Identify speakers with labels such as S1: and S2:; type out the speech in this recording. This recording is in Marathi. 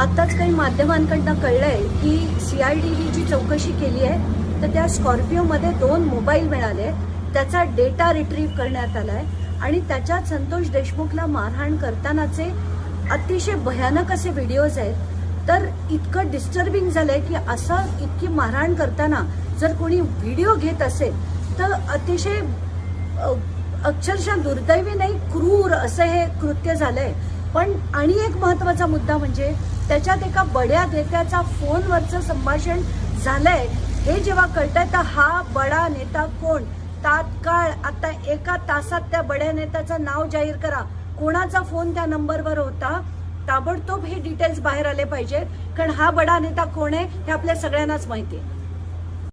S1: आत्ताच काही माध्यमांकडनं कळलंय की CIDने जी चौकशी केली आहे तर त्या स्कॉर्पिओमध्ये 2 मोबाईल मिळाले, त्याचा डेटा रिट्रीव्ह करण्यात आलाय आणि त्याच्यात संतोष देशमुखला मारहाण करतानाचे अतिशय भयानक असे व्हिडिओज आहेत। तर इतकं डिस्टर्बिंग झालंय की असं इतकी मारहाण करताना जर कोणी व्हिडिओ घेत असेल तर अतिशय अक्षरशः दुर्दैवी नाही, क्रूर असं हे कृत्य झालंय। पण आणि एक महत्वाचा मुद्दा म्हणजे त्याच्यात एका बड्या नेत्याचा फोनवरचं संभाषण झालंय। हे जेव्हा कळतंय तर हा बडा नेता कोण, तात्काळ आता एका तासात त्या बड्या नेत्याचं नाव जाहीर करा, कोणाचा फोन त्या नंबरवर होता, ताबडतोब हे डिटेल्स बाहेर आले पाहिजेत, कारण हा बडा नेता कोण आहे हे आपल्या सगळ्यांनाच माहिती आहे।